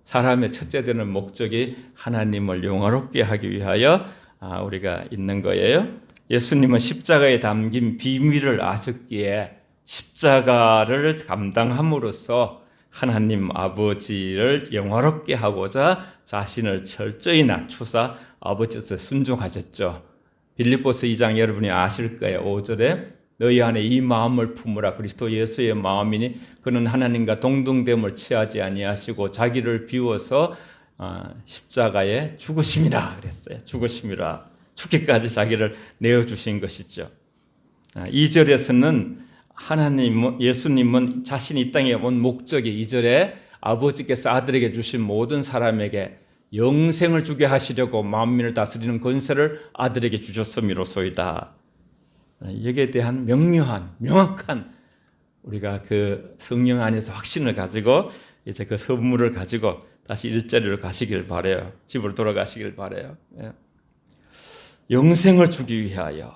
사람의 첫째 되는 목적이 하나님을 영화롭게 하기 위하여 우리가 있는 거예요. 예수님은 십자가에 담긴 비밀을 아셨기에 십자가를 감당함으로써 하나님 아버지를 영화롭게 하고자 자신을 철저히 낮추사 아버지 뜻에 순종하셨죠. 빌립보서 2장 여러분이 아실 거예요. 5절에 너희 안에 이 마음을 품으라. 그리스도 예수의 마음이니 그는 하나님과 동등됨을 취하지 아니하시고 자기를 비워서 십자가에 죽으심이라 그랬어요. 죽으심이라. 죽기까지 자기를 내어주신 것이죠. 2절에서는 예수님은 자신이 이 땅에 온 목적이 2절에 아버지께서 아들에게 주신 모든 사람에게 영생을 주게 하시려고 만민을 다스리는 권세를 아들에게 주셨음이로소이다. 여기에 대한 명확한 우리가 그 성령 안에서 확신을 가지고 이제 그 선물을 가지고 다시 일자리로 가시길 바라요. 집으로 돌아가시길 바라요. 영생을 주기 위하여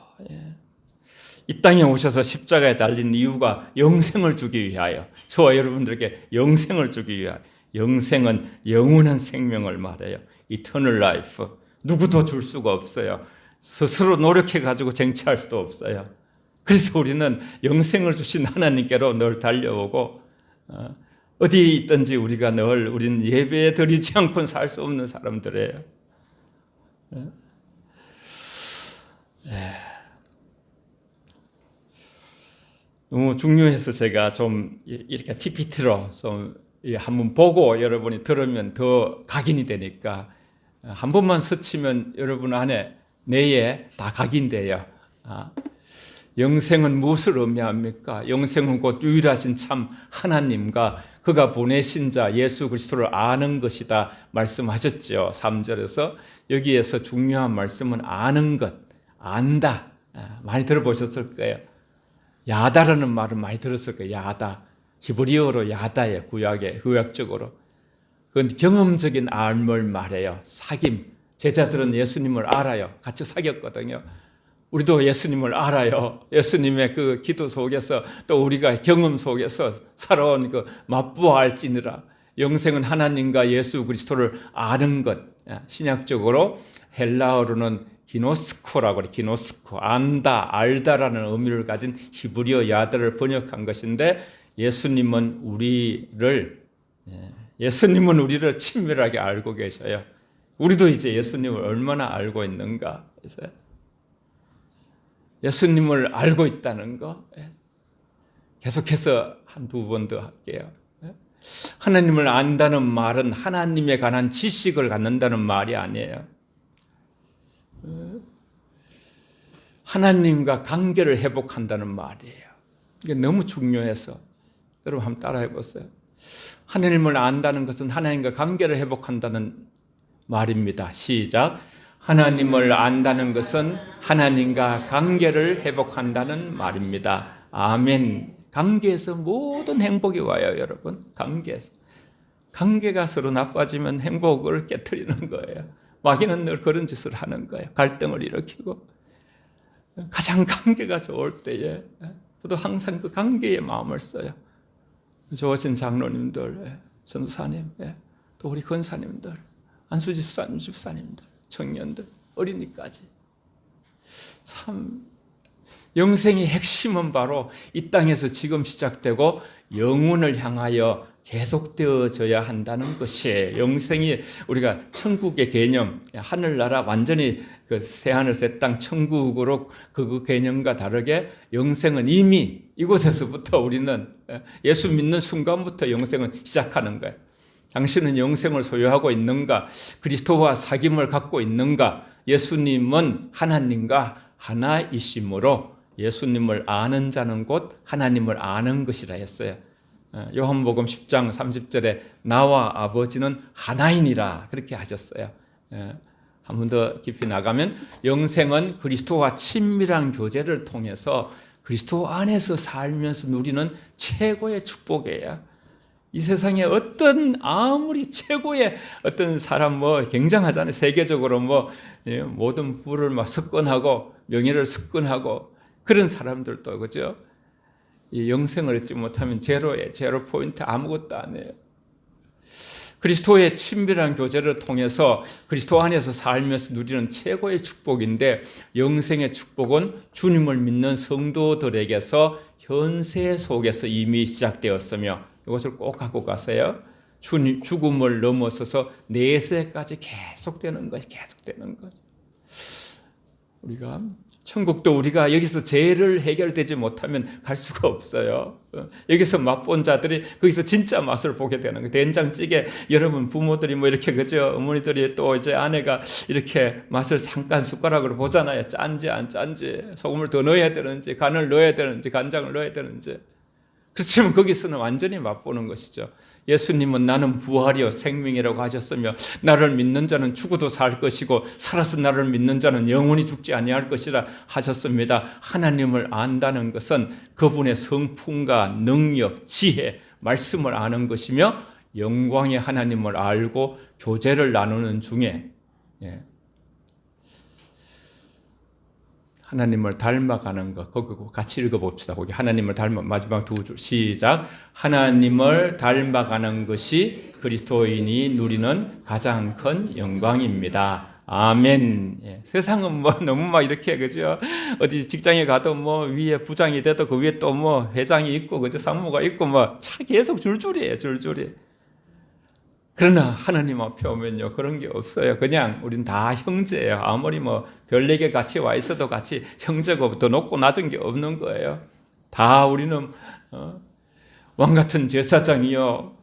이 땅에 오셔서 십자가에 달린 이유가 영생을 주기 위하여, 저와 여러분들에게 영생을 주기 위하여. 영생은 영원한 생명을 말해요. Eternal life. 누구도 줄 수가 없어요. 스스로 노력해가지고 쟁취할 수도 없어요. 그래서 우리는 영생을 주신 하나님께로 늘 달려오고 어디에 있든지 우리는 예배 드리지 않고는 살 수 없는 사람들이에요. 너무 중요해서 제가 좀 이렇게 PPT로 좀 한번 보고 여러분이 들으면 더 각인이 되니까 한 번만 스치면 여러분 안에 내에 다 각인돼요. 영생은 무엇을 의미합니까? 영생은 곧 유일하신 참 하나님과 그가 보내신 자 예수 그리스도를 아는 것이다 말씀하셨죠. 3절에서 여기에서 중요한 말씀은 아는 것, 안다. 많이 들어보셨을 거예요. 야다라는 말은 많이 들었을 거예요. 야다. 히브리어로 야다예요. 구약적으로. 그건 경험적인 알을 말해요. 사귐. 제자들은 예수님을 알아요. 같이 사귀었거든요. 우리도 예수님을 알아요. 예수님의 그 기도 속에서 또 우리가 경험 속에서 살아온 그 맛보알지니라. 영생은 하나님과 예수 그리스도를 아는 것. 신약적으로 헬라어로는 기노스코라고 그래요. 기노스코. 안다, 알다라는 의미를 가진 히브리어 야다를 번역한 것인데 예수님은 우리를 친밀하게 알고 계셔요. 우리도 이제 예수님을 얼마나 알고 있는가. 예수님을 알고 있다는 거 계속해서 한두 번 더 할게요. 하나님을 안다는 말은 하나님에 관한 지식을 갖는다는 말이 아니에요. 하나님과 관계를 회복한다는 말이에요. 이게 너무 중요해서 여러분 한번 따라해 보세요. 하나님을 안다는 것은 하나님과 관계를 회복한다는 말입니다. 시작. 하나님을 안다는 것은 하나님과 관계를 회복한다는 말입니다. 아멘. 관계에서 모든 행복이 와요, 여러분. 관계가 서로 나빠지면 행복을 깨트리는 거예요. 마귀는 늘 그런 짓을 하는 거예요. 갈등을 일으키고. 가장 관계가 좋을 때에 저도 항상 그 관계의 마음을 써요. 좋으신 장로님들, 전도사님, 또 우리 권사님들, 안수집사님들, 청년들, 어린이까지. 참 영생의 핵심은 바로 이 땅에서 지금 시작되고 영혼을 향하여 계속되어져야 한다는 것이에요. 영생이 우리가 천국의 개념, 하늘나라 완전히 그 새하늘 새 땅 천국으로 그 개념과 다르게 영생은 이미 이곳에서부터 우리는 예수 믿는 순간부터 영생은 시작하는 거예요. 당신은 영생을 소유하고 있는가? 그리스도와 사귐을 갖고 있는가? 예수님은 하나님과 하나이심으로 예수님을 아는 자는 곧 하나님을 아는 것이라 했어요. 요한복음 10장 30절에 나와 아버지는 하나이니라 그렇게 하셨어요. 한 번 더 깊이 나가면 영생은 그리스도와 친밀한 교제를 통해서 그리스도 안에서 살면서 누리는 최고의 축복이에요. 이 세상에 아무리 최고의 어떤 사람 굉장하잖아요. 세계적으로 모든 부를 석권하고 명예를 석권하고 그런 사람들도 그죠? 이 영생을 얻지 못하면 제로예요. 제로 포인트 아무것도 안 해요. 그리스도의 친밀한 교제를 통해서 그리스도 안에서 살면서 누리는 최고의 축복인데, 영생의 축복은 주님을 믿는 성도들에게서 현세 속에서 이미 시작되었으며, 이것을 꼭 갖고 가세요. 죽음을 넘어서서 내세까지 계속되는 것이 계속되는 것. 우리가 천국도 우리가 여기서 죄를 해결되지 못하면 갈 수가 없어요. 여기서 맛본 자들이 거기서 진짜 맛을 보게 되는 거예요. 된장찌개, 여러분 부모들이 뭐 이렇게 그죠? 어머니들이 또 이제 아내가 이렇게 맛을 잠깐 숟가락으로 보잖아요. 짠지 안 짠지, 소금을 더 넣어야 되는지, 간을 넣어야 되는지, 간장을 넣어야 되는지. 그렇지만 거기서는 완전히 맛보는 것이죠. 예수님은 나는 부활이요 생명이라고 하셨으며, 나를 믿는 자는 죽어도 살 것이고 살아서 나를 믿는 자는 영원히 죽지 아니할 것이라 하셨습니다. 하나님을 안다는 것은 그분의 성품과 능력, 지혜, 말씀을 아는 것이며, 영광의 하나님을 알고 교제를 나누는 중에 하나님을 닮아가는 것, 거기 같이 읽어봅시다. 거기 하나님을 마지막 두 줄 시작. 하나님을 닮아가는 것이 그리스도인이 누리는 가장 큰 영광입니다. 아멘. 세상은 뭐 너무 막 이렇게 그죠? 어디 직장에 가도 뭐 위에 부장이 돼도 그 위에 또 뭐 회장이 있고 그죠? 상무가 있고 뭐 차 계속 줄줄이에요, 줄줄이. 그러나 하나님 앞에 오면요, 그런 게 없어요. 그냥 우린 다 형제예요. 아무리 뭐 별에게 같이 와 있어도 같이 형제고 더 높고 낮은 게 없는 거예요. 다 우리는 왕 같은 제사장이요,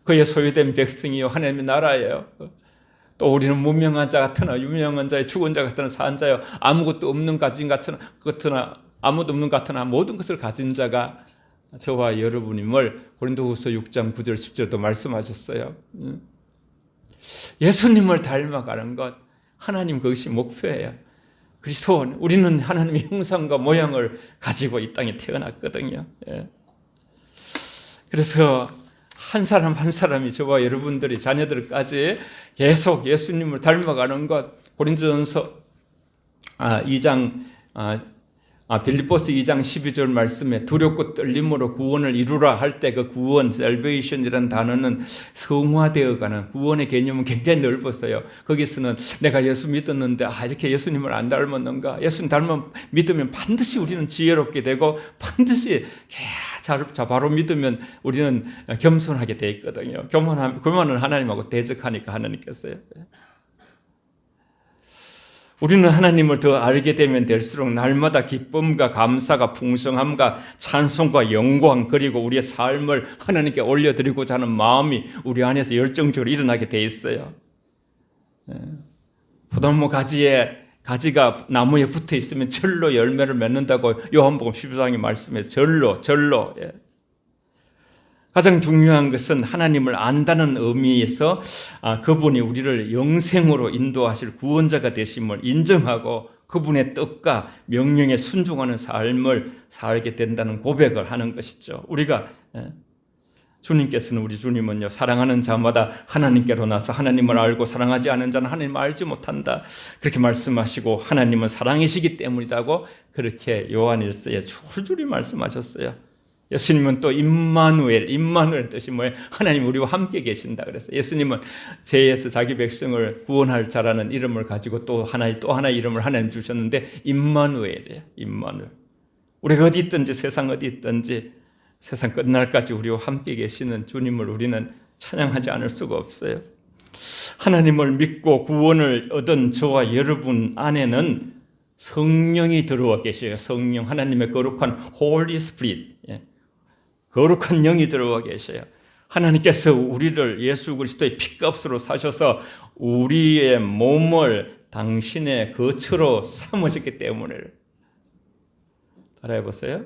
그의 소유된 백성이요, 하나님의 나라예요. 또 우리는 무명한 자 같으나 유명한 자요, 죽은 자 같으나 산 자요, 아무것도 없는 가진 같으나 아무도 없는 같으나 모든 것을 가진 자가 저와 여러분임을 고린도후서 6장 9절 10절도 말씀하셨어요. 예수님을 닮아가는 것, 하나님 그것이 목표예요. 그리스도, 우리는 하나님의 형상과 모양을 가지고 이 땅에 태어났거든요. 그래서 한 사람 한 사람이, 저와 여러분들이, 자녀들까지 계속 예수님을 닮아가는 것, 고린도전서 2장 빌립보서 2장 12절 말씀에 두렵고 떨림으로 구원을 이루라 할 때 그 구원, salvation이라는 단어는 성화되어가는, 구원의 개념은 굉장히 넓었어요. 거기서는 내가 예수 믿었는데 이렇게 예수님을 안 닮았는가, 예수님 믿으면 반드시 우리는 지혜롭게 되고, 반드시 바로 믿으면 우리는 겸손하게 돼 있거든요. 교만은 하나님하고 대적하니까 하나님께서요. 우리는 하나님을 더 알게 되면 될수록 날마다 기쁨과 감사가, 풍성함과 찬송과 영광, 그리고 우리의 삶을 하나님께 올려드리고자 하는 마음이 우리 안에서 열정적으로 일어나게 돼 있어요. 포도나무 가지가 나무에 붙어 있으면 절로 열매를 맺는다고 요한복음 12장에 말씀해. 절로. 가장 중요한 것은 하나님을 안다는 의미에서 그분이 우리를 영생으로 인도하실 구원자가 되심을 인정하고 그분의 뜻과 명령에 순종하는 삶을 살게 된다는 고백을 하는 것이죠. 우리가 주님께서는, 우리 주님은요, 사랑하는 자마다 하나님께로 나서 하나님을 알고 사랑하지 않은 자는 하나님을 알지 못한다, 그렇게 말씀하시고, 하나님은 사랑이시기 때문이라고 그렇게 요한일서에 줄줄이 말씀하셨어요. 예수님은 또 임마누엘 뜻이 뭐예요? 하나님 우리와 함께 계신다 그랬어요. 예수님은 죄에서 자기 백성을 구원할 자라는 이름을 가지고 또 하나 이름을 하나님 주셨는데, 임마누엘이에요. 임마누엘. 우리가 어디 있든지, 세상 어디 있든지, 세상 끝날까지 우리와 함께 계시는 주님을 우리는 찬양하지 않을 수가 없어요. 하나님을 믿고 구원을 얻은 저와 여러분 안에는 성령이 들어와 계셔요. 성령, 하나님의 거룩한 Holy Spirit, 거룩한 영이 들어와 계셔요. 하나님께서 우리를 예수 그리스도의 피값으로 사셔서 우리의 몸을 당신의 거처로 삼으셨기 때문에. 따라해 보세요.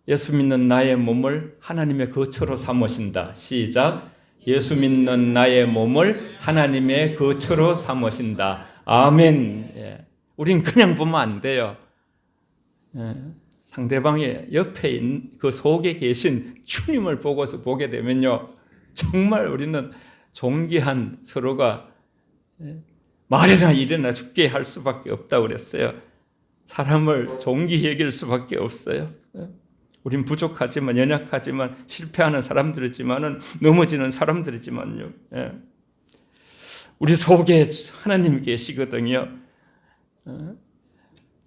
예수 믿는 나의 몸을 하나님의 거처로 삼으신다. 시작. 예수 믿는 나의 몸을 하나님의 거처로 삼으신다. 아멘. 우린 그냥 보면 안 돼요. 상대방의 옆에 있는 그 속에 계신 주님을 보고서 보게 되면요, 정말 우리는 존귀한, 서로가 말이나 일이나 죽게 할 수밖에 없다고 그랬어요. 사람을 존귀히 여길 수밖에 없어요. 우린 부족하지만, 연약하지만, 실패하는 사람들이지만은, 넘어지는 사람들이지만요. 예. 우리 속에 하나님이 계시거든요.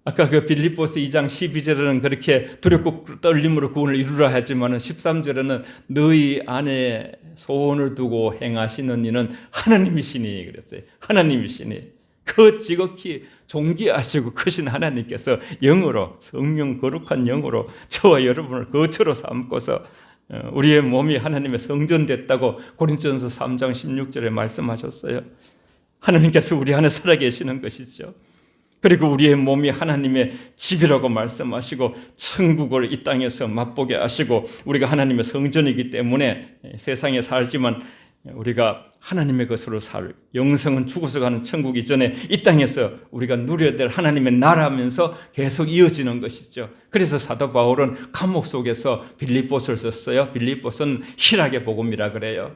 아까 그 빌립보서 2장 12절에는 그렇게 두렵고 떨림으로 구원을 이루라 하지만은 13절에는 너희 안에 소원을 두고 행하시는 이는 하나님이시니 그랬어요. 하나님이시니. 그 지극히 존귀하시고 크신 하나님께서 영으로, 성령 거룩한 영으로 저와 여러분을 거처로 삼고서 우리의 몸이 하나님의 성전 됐다고 고린도전서 3장 16절에 말씀하셨어요. 하나님께서 우리 안에 살아계시는 것이죠. 그리고 우리의 몸이 하나님의 집이라고 말씀하시고 천국을 이 땅에서 맛보게 하시고 우리가 하나님의 성전이기 때문에 세상에 살지만 우리가 하나님의 것으로 살, 영성은 죽어서 가는 천국 이전에 이 땅에서 우리가 누려야 될 하나님의 나라면서 계속 이어지는 것이죠. 그래서 사도 바울은 감옥 속에서 빌립보서를 썼어요. 빌립보서는 희락의 복음이라 그래요.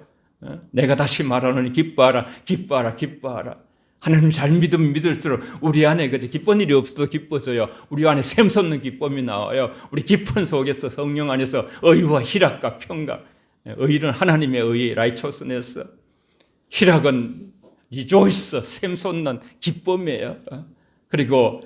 내가 다시 말하노니 기뻐하라, 기뻐하라, 기뻐하라. 하나님 잘 믿으면 믿을수록 우리 안에 기쁜 일이 없어도 기뻐져요. 우리 안에 샘솟는 기쁨이 나와요. 우리 기쁨 속에서 성령 안에서 의와 희락과 평강. 의는 하나님의 의, 라이초스네스. 희락은 리조이스, 샘솟는 기쁨이에요. 그리고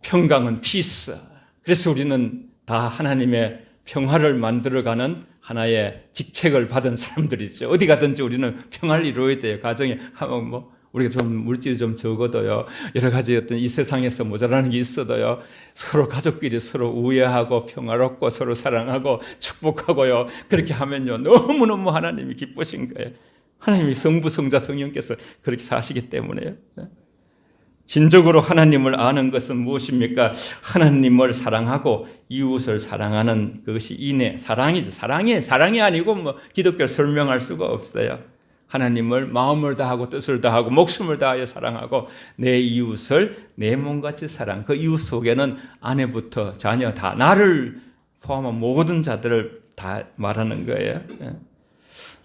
평강은 피스. 그래서 우리는 다 하나님의 평화를 만들어가는 하나의 직책을 받은 사람들이죠. 어디 가든지 우리는 평화를 이루어야 돼요. 가정에 우리가 좀 물질이 좀 적어도요, 여러 가지 어떤 이 세상에서 모자라는 게 있어도요, 서로 가족끼리 서로 우애하고 평화롭고 서로 사랑하고 축복하고요, 그렇게 하면요 너무너무 하나님이 기쁘신 거예요. 하나님이 성부, 성자, 성령께서 그렇게 사시기 때문에요. 진정으로 하나님을 아는 것은 무엇입니까? 하나님을 사랑하고 이웃을 사랑하는 그것이 인애, 사랑이죠. 사랑이 아니고 기독교를 설명할 수가 없어요. 하나님을 마음을 다하고 뜻을 다하고 목숨을 다하여 사랑하고 내 이웃을 내 몸같이 사랑. 그 이웃 속에는 아내부터 자녀 다, 나를 포함한 모든 자들을 다 말하는 거예요.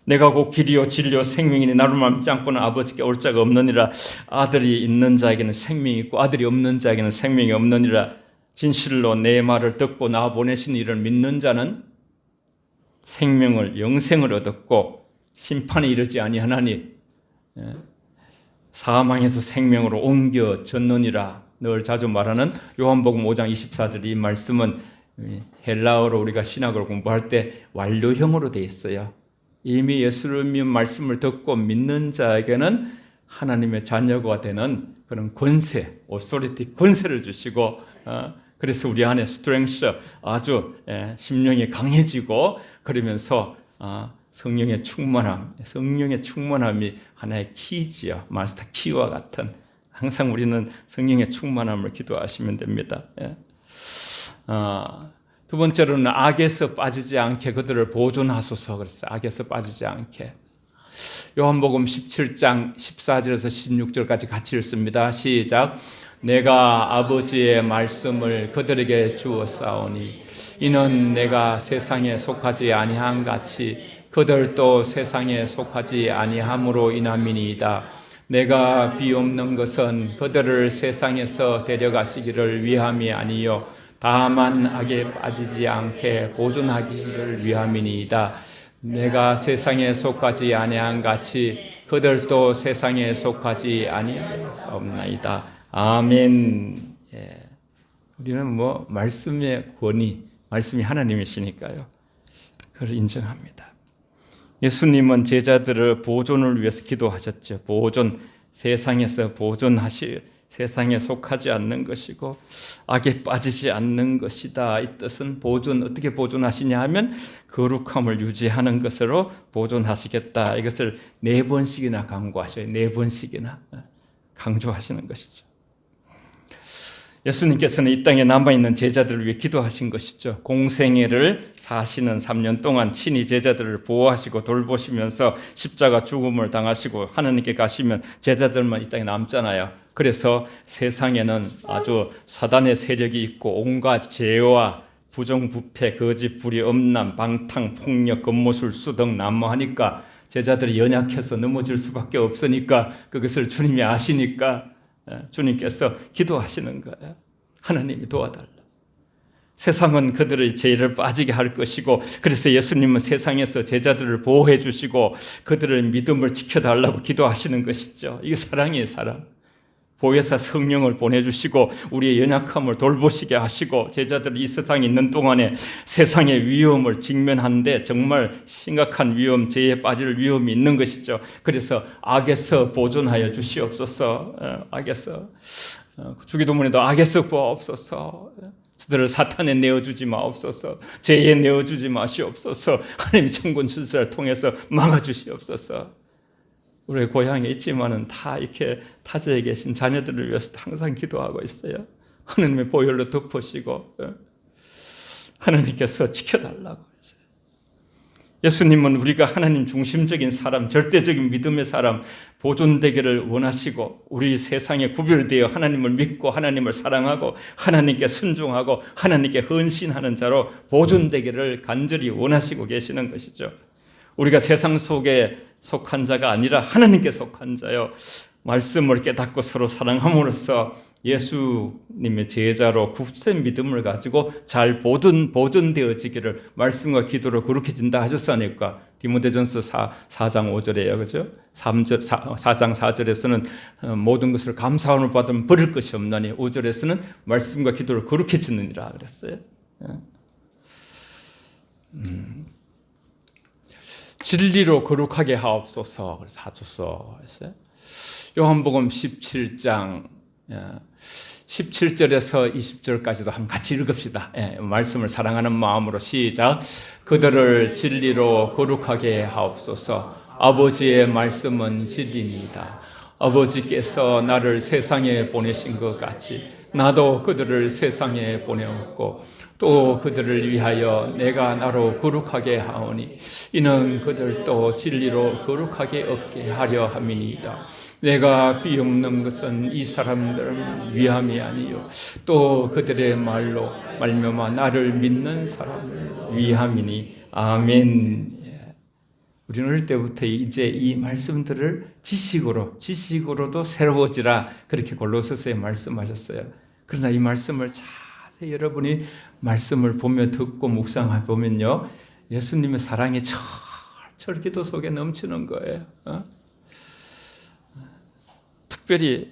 내가 곧 길이요 진리요 생명이니 나를 믿지 않고는 아버지께 올 자가 없느니라. 아들이 있는 자에게는 생명이 있고 아들이 없는 자에게는 생명이 없느니라. 진실로 내 말을 듣고 나 보내신 이를 믿는 자는 생명을, 영생을 얻었고 심판에 이르지 아니하나니 사망에서 생명으로 옮겨졌느니라. 늘 자주 말하는 요한복음 5장 24절 이 말씀은 헬라어로 우리가 신학을 공부할 때 완료형으로 되어 있어요. 이미 예수를 믿는 말씀을 듣고 믿는 자에게는 하나님의 자녀가 되는 그런 권세, 오소리티 권세를 주시고 그래서 우리 안에 스트렝스 아주 심령이 강해지고 그러면서 성령의 충만함이 하나의 키지요. 마스터 키와 같은 항상 우리는 성령의 충만함을 기도하시면 됩니다. 두 번째로는 악에서 빠지지 않게 그들을 보존하소서 그랬어요. 악에서 빠지지 않게. 요한복음 17장 14절에서 16절까지 같이 읽습니다. 시작. 내가 아버지의 말씀을 그들에게 주었사오니 이는 내가 세상에 속하지 아니한 같이 그들도 세상에 속하지 아니함으로 인함이니이다. 내가 비옵는 것은 그들을 세상에서 데려가시기를 위함이 아니요 다만 악에 빠지지 않게 보존하기를 위함이니이다. 내가 세상에 속하지 아니한 같이 그들도 세상에 속하지 아니하옵나이다. 아멘. 우리는 말씀의 권위, 말씀이 하나님이시니까요. 그걸 인정합니다. 예수님은 제자들을 보존을 위해서 기도하셨죠. 보존, 세상에서 세상에 속하지 않는 것이고 악에 빠지지 않는 것이다. 이 뜻은 어떻게 보존하시냐 하면 거룩함을 유지하는 것으로 보존하시겠다. 이것을 4번씩이나 강조하셔요. 4번씩이나 강조하시는 것이죠. 예수님께서는 이 땅에 남아있는 제자들을 위해 기도하신 것이죠. 공생애를 사시는 3년 동안 친히 제자들을 보호하시고 돌보시면서 십자가 죽음을 당하시고 하나님께 가시면 제자들만 이 땅에 남잖아요. 그래서 세상에는 아주 사단의 세력이 있고 온갖 죄와 부정부패, 거짓, 불의, 엄람, 방탕, 폭력, 겁모술수 등 난무하니까 제자들이 연약해서 넘어질 수밖에 없으니까 그것을 주님이 아시니까 주님께서 기도하시는 거예요. 하나님이 도와달라. 세상은 그들의 죄를 빠지게 할 것이고, 그래서 예수님은 세상에서 제자들을 보호해 주시고 그들의 믿음을 지켜달라고 기도하시는 것이죠. 이게 사랑이에요, 사랑. 보혜사 성령을 보내주시고 우리의 연약함을 돌보시게 하시고, 제자들이 이 세상에 있는 동안에 세상의 위험을 직면하는데 정말 심각한 위험, 죄에 빠질 위험이 있는 것이죠. 그래서 악에서 보존하여 주시옵소서. 악에서, 주기도문에도 악에서 구하옵소서. 저들을 사탄에 내어주지 마옵소서. 죄에 내어주지 마시옵소서. 하나님의 천군 천사를 통해서 막아주시옵소서. 우리 고향에 있지만은 다 이렇게 타지에 계신 자녀들을 위해서 항상 기도하고 있어요. 하나님의 보혈로 덮으시고 하나님께서 지켜달라고. 예수님은 우리가 하나님 중심적인 사람, 절대적인 믿음의 사람, 보존되기를 원하시고, 우리 세상에 구별되어 하나님을 믿고 하나님을 사랑하고 하나님께 순종하고 하나님께 헌신하는 자로 보존되기를 간절히 원하시고 계시는 것이죠. 우리가 세상 속에 속한 자가 아니라 하나님께 속한 자요, 말씀을 깨닫고 서로 사랑함으로써 예수님의 제자로 굳센 믿음을 가지고 잘 보존되어지기를 말씀과 기도로 거룩해진다 하셨으니까, 디모데전서 4장 5절에요. 그죠? 4장 4절에서는 모든 것을 감사함을 받으면 버릴 것이 없나니, 5절에서는 말씀과 기도를 거룩해지느니라 그랬어요. 진리로 거룩하게 하옵소서. 그래서 하소서 했어요. 요한복음 17장 17절에서 20절까지도 한번 같이 읽읍시다. 말씀을 사랑하는 마음으로 시작. 그들을 진리로 거룩하게 하옵소서. 아버지의 말씀은 진리니이다. 아버지께서 나를 세상에 보내신 것 같이 나도 그들을 세상에 보내었고, 또 그들을 위하여 내가 나로 거룩하게 하오니 이는 그들도 진리로 거룩하게 얻게 하려 함이니이다. 내가 비옵는 것은 이 사람들 위함이 아니요 또 그들의 말로 말미암아 나를 믿는 사람을 위함이니. 아멘. 우리는 어릴 때부터 이제 이 말씀들을 지식으로도 새로워지라, 그렇게 골로새서에 말씀하셨어요. 그러나 이 말씀을 자세히 여러분이 말씀을 보며 듣고 묵상해 보면요, 예수님의 사랑이 철철 기도 속에 넘치는 거예요. 특별히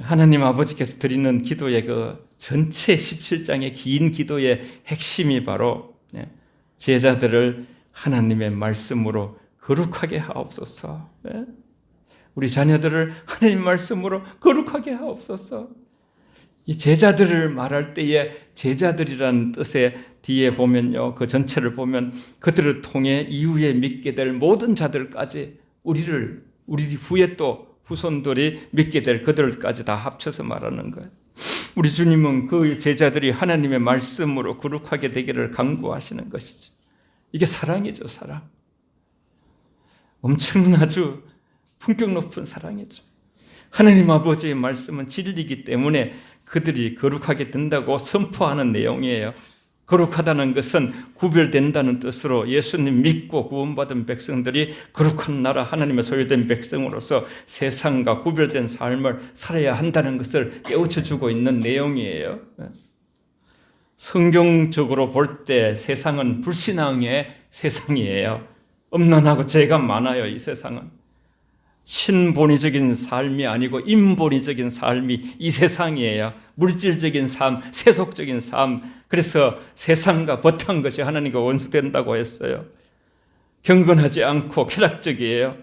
하나님 아버지께서 드리는 기도의 그 전체 17장의 긴 기도의 핵심이 바로 제자들을 하나님의 말씀으로 거룩하게 하옵소서. 우리 자녀들을 하나님 말씀으로 거룩하게 하옵소서. 이 제자들을 말할 때에 제자들이라는 뜻의 뒤에 보면요, 그 전체를 보면 그들을 통해 이후에 믿게 될 모든 자들까지, 우리 후에 또 후손들이 믿게 될 그들까지 다 합쳐서 말하는 거예요. 우리 주님은 그 제자들이 하나님의 말씀으로 거룩하게 되기를 간구하시는 것이죠. 이게 사랑이죠, 사랑. 아주 품격 높은 사랑이죠. 하나님 아버지의 말씀은 진리이기 때문에 그들이 거룩하게 된다고 선포하는 내용이에요. 거룩하다는 것은 구별된다는 뜻으로 예수님 믿고 구원받은 백성들이 거룩한 나라 하나님의 소유된 백성으로서 세상과 구별된 삶을 살아야 한다는 것을 깨우쳐주고 있는 내용이에요. 성경적으로 볼 때 세상은 불신앙의 세상이에요. 음란하고 죄가 많아요. 이 세상은 신본의적인 삶이 아니고 인본의적인 삶이 이 세상이에요. 물질적인 삶, 세속적인 삶. 그래서 세상과 버탄 것이 하나님과 원수된다고 했어요. 경건하지 않고 쾌락적이에요.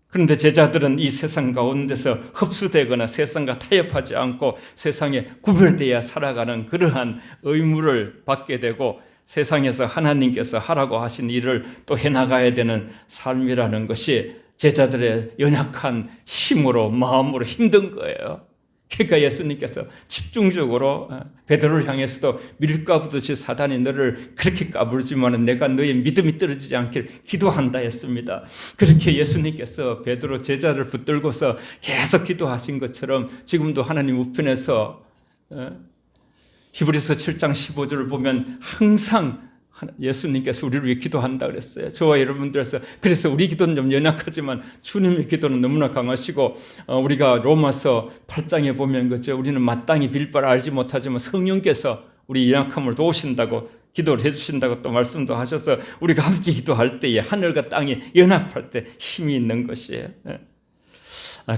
그런데 제자들은 이 세상 가운데서 흡수되거나 세상과 타협하지 않고 세상에 구별되어야 살아가는 그러한 의무를 받게 되고, 세상에서 하나님께서 하라고 하신 일을 또 해나가야 되는 삶이라는 것이 제자들의 연약한 힘으로, 마음으로 힘든 거예요. 그러니까 예수님께서 집중적으로 베드로를 향해서도 밀가부듯이 사단이 너를 그렇게 까불지만 내가 너의 믿음이 떨어지지 않길 기도한다 했습니다. 그렇게 예수님께서 베드로 제자를 붙들고서 계속 기도하신 것처럼 지금도 하나님 우편에서 히브리서 7장 15절을 보면 항상 예수님께서 우리를 위해 기도한다 그랬어요. 저와 여러분들에서. 그래서 우리 기도는 좀 연약하지만 주님의 기도는 너무나 강하시고, 우리가 로마서 8장에 보면 그죠, 우리는 마땅히 빌 바를 알지 못하지만 성령께서 우리 연약함을 도우신다고 기도를 해주신다고 또 말씀도 하셔서 우리가 함께 기도할 때에 하늘과 땅이 연합할 때 힘이 있는 것이에요.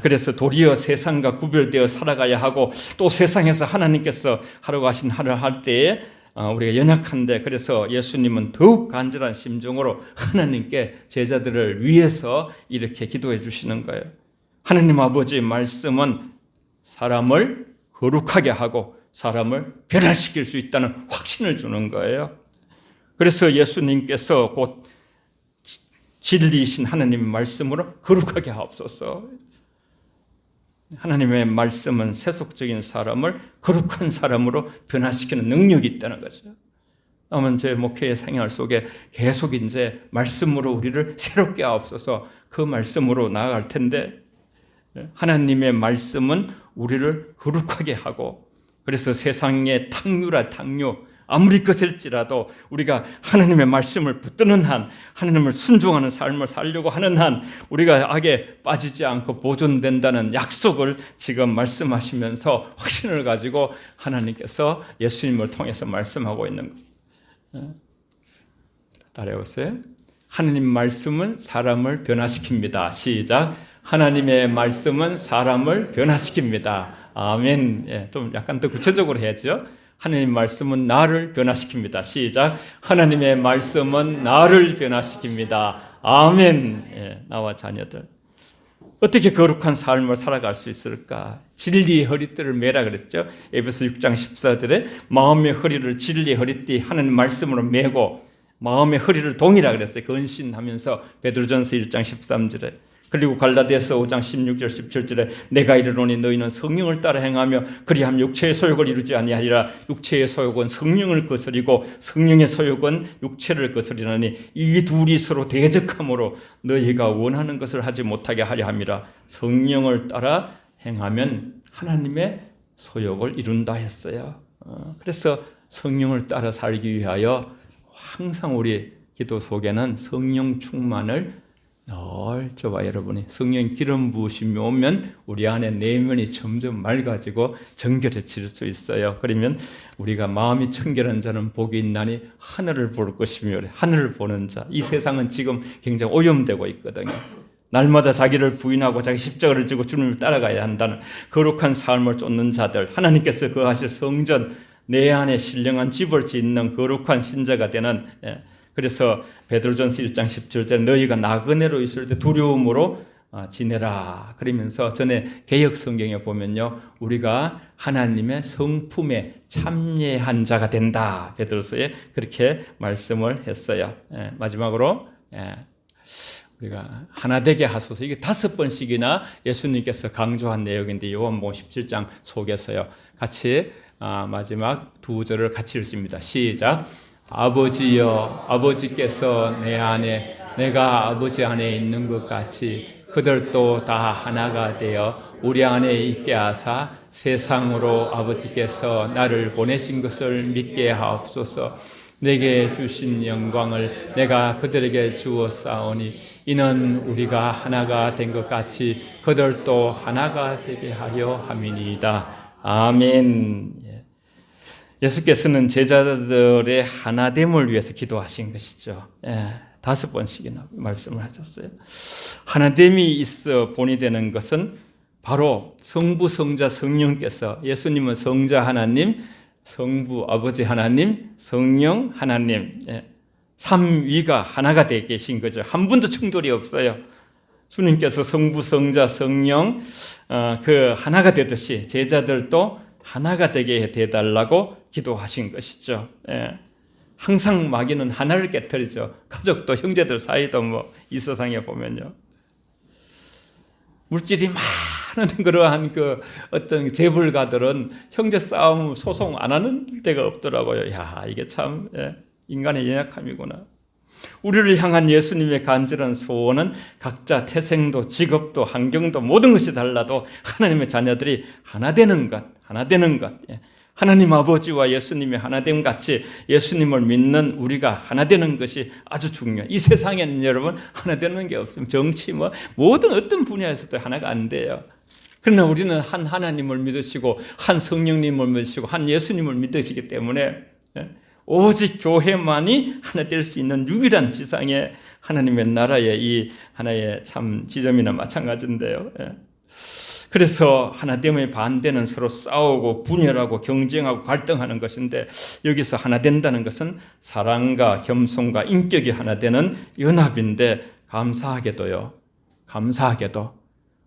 그래서 도리어 세상과 구별되어 살아가야 하고 또 세상에서 하나님께서 하라고 하신 하를 할 때에 우리가 연약한데 그래서 예수님은 더욱 간절한 심정으로 하나님께 제자들을 위해서 이렇게 기도해 주시는 거예요. 하나님 아버지의 말씀은 사람을 거룩하게 하고 사람을 변화시킬 수 있다는 확신을 주는 거예요. 그래서 예수님께서 곧 진리이신 하나님의 말씀으로 거룩하게 하옵소서. 하나님의 말씀은 세속적인 사람을 거룩한 사람으로 변화시키는 능력이 있다는 거죠. 남은 제 목회의 생활 속에 계속 이제 말씀으로 우리를 새롭게 하옵소서. 그 말씀으로 나아갈 텐데 하나님의 말씀은 우리를 거룩하게 하고 그래서 세상의 탕류라 탕류 아무리 거셀지라도 우리가 하나님의 말씀을 붙드는 한 하나님을 순종하는 삶을 살려고 하는 한 우리가 악에 빠지지 않고 보존된다는 약속을 지금 말씀하시면서 확신을 가지고 하나님께서 예수님을 통해서 말씀하고 있는 거예요. 따라해보세요. 하나님 말씀은 사람을 변화시킵니다. 시작. 하나님의 말씀은 사람을 변화시킵니다. 아멘. 좀 약간 더 구체적으로 해야죠. 하나님 말씀은 나를 변화시킵니다. 시작. 하나님의 말씀은 나를 변화시킵니다. 아멘. 나와 자녀들 어떻게 거룩한 삶을 살아갈 수 있을까? 진리의 허리띠를 매라 그랬죠. 에베소 6장 14절에 마음의 허리를 진리의 허리띠 하나님 말씀으로 매고 마음의 허리를 동이라 그랬어요. 근신하면서 베드로전서 1장 13절에 그리고 갈라디아서 5장 16절 17절에 내가 이르노니 너희는 성령을 따라 행하며 그리하면 육체의 소욕을 이루지 아니하리라. 육체의 소욕은 성령을 거스리고 성령의 소욕은 육체를 거스리나니 이 둘이 서로 대적함으로 너희가 원하는 것을 하지 못하게 하려 함이라. 성령을 따라 행하면 하나님의 소욕을 이룬다 했어요. 그래서 성령을 따라 살기 위하여 항상 우리 기도 속에는 성령 충만을 늘 줘봐. 여러분이 성령 기름 부으심이 오면 우리 안에 내면이 점점 맑아지고 정결해질 수 있어요. 그러면 우리가 마음이 청결한 자는 복이 있나니 하늘을 볼 것이며 하늘을 보는 자. 이 세상은 지금 굉장히 오염되고 있거든요. 날마다 자기를 부인하고 자기 십자가를 지고 주님을 따라가야 한다는 거룩한 삶을 쫓는 자들, 하나님께서 거하실 성전, 내 안에 신령한 집을 짓는 거룩한 신자가 되는, 그래서 베드로전서 1장 17절 너희가 나그네로 있을 때 두려움으로 지내라 그러면서 전에 개역 성경에 보면요 우리가 하나님의 성품에 참여한 자가 된다. 베드로서에 그렇게 말씀을 했어요. 마지막으로 우리가 하나 되게 하소서. 이게 5번씩이나 예수님께서 강조한 내용인데 요한복음 17장 속에서요. 같이 마지막 2절을 같이 읽습니다. 시작. 아버지여 아버지께서 내 안에 내가 아버지 안에 있는 것 같이 그들도 다 하나가 되어 우리 안에 있게 하사 세상으로 아버지께서 나를 보내신 것을 믿게 하옵소서. 내게 주신 영광을 내가 그들에게 주었사오니 이는 우리가 하나가 된 것 같이 그들도 하나가 되게 하려 함이니이다. 아멘. 예수께서는 제자들의 하나됨을 위해서 기도하신 것이죠. 5번씩이나 말씀을 하셨어요. 하나됨이 있어 본이 되는 것은 바로 성부, 성자, 성령께서 예수님은 성자 하나님, 성부 아버지 하나님, 성령 하나님 삼위가 하나가 되어 계신 거죠. 한 분도 충돌이 없어요. 주님께서 성부, 성자, 성령 그 하나가 되듯이 제자들도 하나가 되게 해달라고 기도하신 것이죠. 항상 마귀는 하나를 깨트리죠. 가족도 형제들 사이도 뭐 이 세상에 보면요. 물질이 많은 그러한 그 어떤 재벌가들은 형제 싸움 소송 안 하는 데가 없더라고요. 야, 이게 참 인간의 연약함이구나. 우리를 향한 예수님의 간절한 소원은 각자 태생도 직업도 환경도 모든 것이 달라도 하나님의 자녀들이 하나 되는 것, 하나 되는 것. 하나님 아버지와 예수님이 하나됨 같이 예수님을 믿는 우리가 하나 되는 것이 아주 중요해요. 이 세상에는 여러분 하나 되는 게 없습니다. 정치 모든 어떤 분야에서도 하나가 안 돼요. 그러나 우리는 한 하나님을 믿으시고 한 성령님을 믿으시고 한 예수님을 믿으시기 때문에 오직 교회만이 하나 될 수 있는 유일한 지상의 하나님의 나라의 이 하나의 참 지점이나 마찬가지인데요. 그래서 하나됨의 반대는 서로 싸우고 분열하고 경쟁하고 갈등하는 것인데, 여기서 하나 된다는 것은 사랑과 겸손과 인격이 하나 되는 연합인데, 감사하게도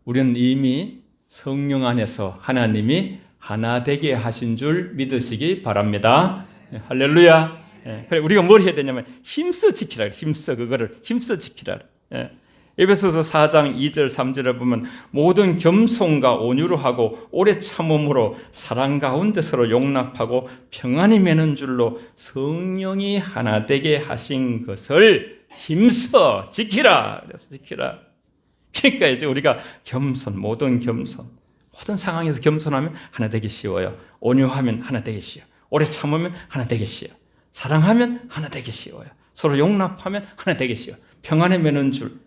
우리는 이미 성령 안에서 하나님이 하나 되게 하신 줄 믿으시기 바랍니다. 할렐루야. 그래, 우리가 뭘 해야 되냐면 힘써 지키라. 그거를 힘써 지키라. 에베소서 4장 2절 3절에 보면 모든 겸손과 온유로 하고 오래 참음으로 사랑 가운데 서로 용납하고 평안히 매는 줄로 성령이 하나 되게 하신 것을 힘써 지키라. 그래서 지키라. 그러니까 이제 우리가 모든 상황에서 겸손하면 하나 되기 쉬워요. 온유하면 하나 되기 쉬워요. 오래 참으면 하나 되기 쉬워요. 사랑하면 하나 되기 쉬워요. 서로 용납하면 하나 되기 쉬워요. 평안에 매는 줄.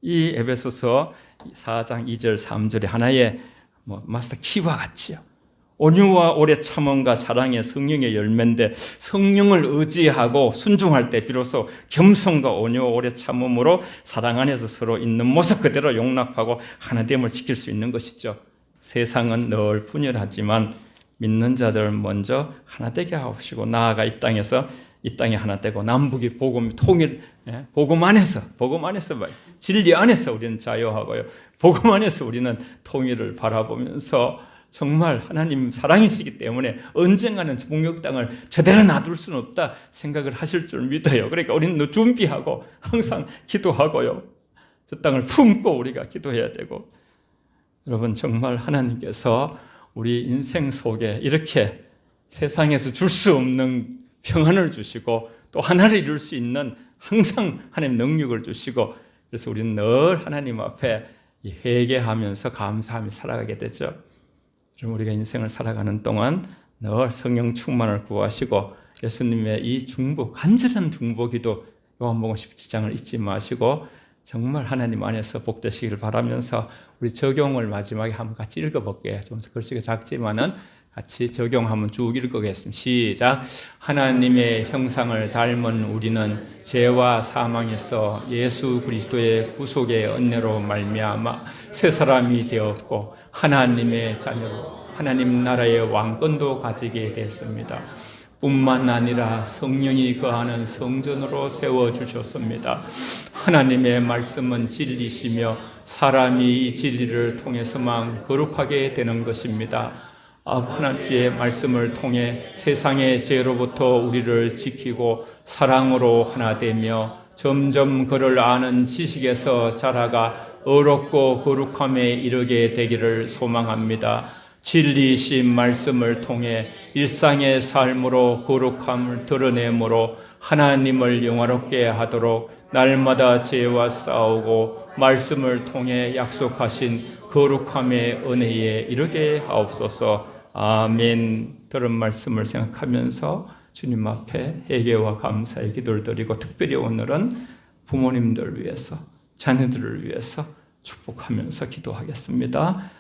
이 에베소서 4장 2절 3절이 하나의 마스터 키와 같지요. 온유와 오래 참음과 사랑의 성령의 열매인데, 성령을 의지하고 순종할 때 비로소 겸손과 온유와 오래 참음으로 사랑 안에서 서로 있는 모습 그대로 용납하고 하나됨을 지킬 수 있는 것이죠. 세상은 늘 분열하지만 믿는 자들 먼저 하나 되게 하시고, 나아가 이 땅에 하나 되고, 남북이 복음 안에서 진리 안에서 우리는 자유하고요, 복음 안에서 우리는 통일을 바라보면서 정말 하나님 사랑이시기 때문에 언젠가는 북녘 땅을 저대로 놔둘 수는 없다 생각을 하실 줄 믿어요. 그러니까 우리는 준비하고 항상 기도하고요, 저 땅을 품고 우리가 기도해야 되고, 여러분 정말 하나님께서 우리 인생 속에 이렇게 세상에서 줄 수 없는 평안을 주시고 또 하나를 이룰 수 있는 항상 하나님 능력을 주시고, 그래서 우리는 늘 하나님 앞에 회개하면서 감사하며 살아가게 되죠. 우리가 인생을 살아가는 동안 늘 성령 충만을 구하시고 예수님의 이 간절한 중보기도 요한복음 17장을 잊지 마시고 정말 하나님 안에서 복되시기를 바라면서, 우리 적용을 마지막에 한번 같이 읽어볼게요. 좀 글씨가 작지만은 같이 적용 한번 쭉 읽어보겠습니다. 시작. 하나님의 형상을 닮은 우리는 죄와 사망에서 예수 그리스도의 구속의 은혜로 말미암아 새 사람이 되었고 하나님의 자녀로 하나님 나라의 왕권도 가지게 됐습니다. 뿐만 아니라 성령이 거하는 성전으로 세워주셨습니다. 하나님의 말씀은 진리시며 사람이 이 진리를 통해서만 거룩하게 되는 것입니다. 하나님의 말씀을 통해 세상의 죄로부터 우리를 지키고 사랑으로 하나 되며 점점 그를 아는 지식에서 자라가 의롭고 거룩함에 이르게 되기를 소망합니다. 진리이신 말씀을 통해 일상의 삶으로 거룩함을 드러내므로 하나님을 영화롭게 하도록 날마다 죄와 싸우고 말씀을 통해 약속하신 거룩함의 은혜에 이르게 하옵소서. 아멘. 들은 말씀을 생각하면서 주님 앞에 회개와 감사의 기도를 드리고, 특별히 오늘은 부모님들 위해서, 자녀들을 위해서 축복하면서 기도하겠습니다.